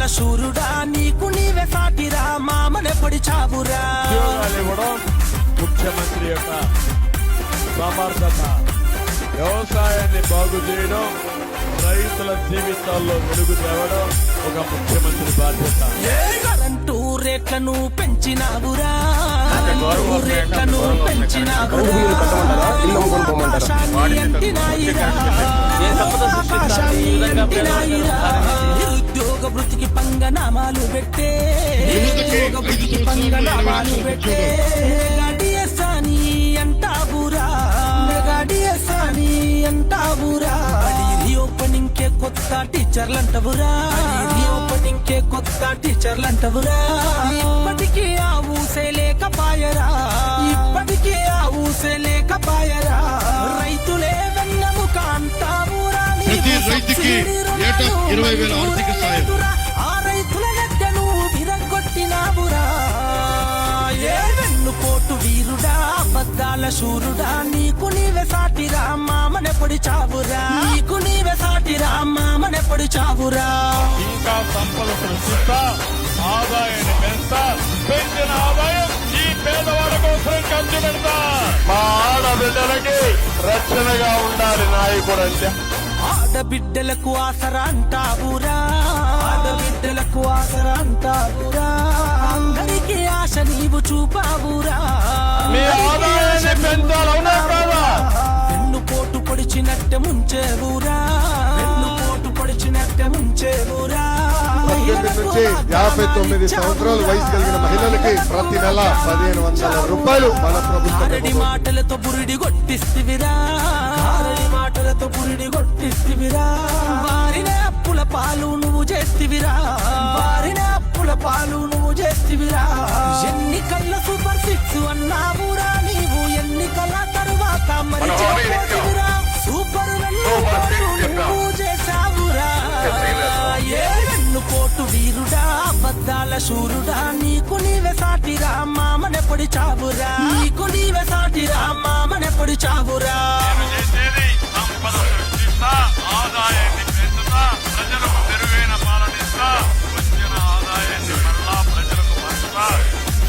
అబద్ధాల శూరుడా నీకు నీవే సాటిరా మామనే పొడిచావురా. ఉద్యోగాలు ఇవ్వడం ముఖ్యమంత్రి యొక్క సమర్థత, వ్యవసాయాన్ని బాగు చేయడం, రైతుల జీవితాల్లో వెలుగు తేవడం ఒక ముఖ్యమంత్రి బాధ్యత. కరెంటు రేట్లను పెంచినావురా, రేట్లను పెంచినావురా, నిరుద్యోగ వృత్తికి పంగనామాలు పెట్టే, నిరుద్యోగ వృత్తికి పంగనామాలు పెట్టే గడియసాని అంటావురా, గడియసాని అంటావురా. రీఓపెనింగ్ కే కొత్త టీచర్లంటవురా, రీఓపెనింగ్ కే కొత్త టీచర్లంటవురా. ఇప్పటికీ ఆ ఊసే లేకపాయరా, ఇప్పటికీ ఆ ఊసే లేకపాయరా. రైతులే వెన్నెముక అంటావురా, ప్రతి రైతుకి ఏటా 20,000 ఆర్థిక సాయం. ఆ రైతుల గడ్డను విరగొట్టినావురా. ఏ వెన్నుపోటు వీరుడా, అబద్ధాల శూరుడా నీకు నీవే సాటిరా మామనే పొడిచావురా, నీకు నీవే సాటిరా మామనే పొడిచావురా. ఇంకా సంపద సృష్టిస్తా, ఆదాయాన్ని పెంచుతా, పెంచిన ఆదాయం ఈ పేదవాళ్ళ కోసం ఖర్చు పెడతా. మా ఆడబిడ్డలకి రక్షణగా ఉండాలి నాయకుడు అంటే. ఆడబిడ్డలకు ఆసరా అంటావురా, ఆడబిడ్డలకు ఆసరా అంటావురా. అందరికీ ఆశ నీవు చూపావురా, మీ ఆదాయాన్ని పెంచాలవునా కాదా? వెన్నుపోటు పొడిచినట్టే ముంచేవురా, వెన్నుపోటు పొడిచినట్టే ముంచేవురా. 18 నుంచి 59 సంవత్సరాల వయసు కలిగిన మహిళలకి ప్రతి నెల 1,500 రూపాయలు మన ప్రభుత్వం. ఆరడి మాటలతో బురిడి కొట్టిస్తివిరా, ఆరడి మాటలతో బురిడి కొట్టిస్తివిరా. వారిన అప్పుల పాలు నువ్వు చేస్తివిరా, వారిన అప్పుల పాలు నువ్వు చేస్తివిరా. ఎన్నికల్ల సూపర్ సిక్స్ అన్నావురా నీవు, ఎన్నికల తరువాత మరిచిపోతివిరా. సూపర్ నువ్వు చేసావురా. ఏ వెన్నుపోటు వీరుడా, అబద్ధాల శూరుడా నీకు నీవే సాటిరా మామనే పొడిచావురా, నీకు నీవే సాటిరా మామనే పొడిచావురా. సంపద సృష్టిస్తా, ఆదాయాన్ని పెంచుతా, ప్రజలకు మెరుగైన పాలనిస్తా, వచ్చిన ఆదాయాన్ని మరలా ప్రజలకు పంచుతా,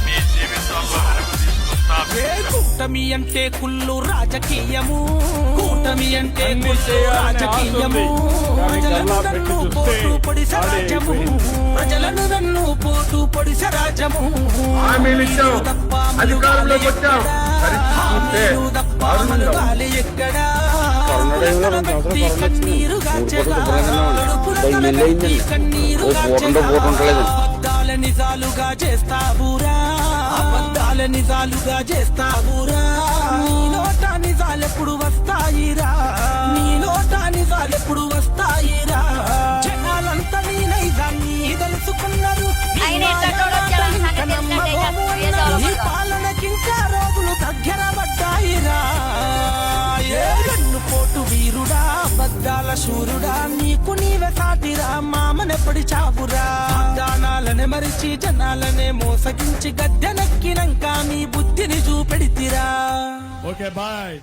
మీ జీవితాల్లో వెలుగు తీసుకొస్తా. కూటమి అంటే కుళ్ళు రాజకీయము, కూటమి అంటే కుళ్ళు రాజకీయము. ప్రజలను నన్ను పోటు పొడి సరాజము, ప్రజలను నన్ను పోటు పొడి సరాజము. అధికారంలోకి వచ్చాం, వాలి ఎక్కడా కన్నీరు గాచెగా, కన్నీరు గాచెగా. అబద్ధాల నిజాలుగా చేస్తావురా, అబద్ధాల నిజాలుగా చేస్తావురా. నీ నోట నిజాలెప్పుడు వస్తాయిరా, నీ నోట నిజాలెప్పుడు వస్తాయిరా. జనాలంతా నీ నైజాన్ని తెలుసుకున్నారు, నీ పాలనకింకా రోజులు దగ్గర పడ్డాయిరా. ఏ వెన్నుపోటు వీరుడా, అబద్ధాల శూరుడా నీకు నీవే సాటిరా మామనే పొడిచావురా. వాగ్దానాలనే మరిచి జనాలనే మోసగించి గద్దెనెక్కినంక నీ బుద్ధిని చూపెడితిరా. Okay bye.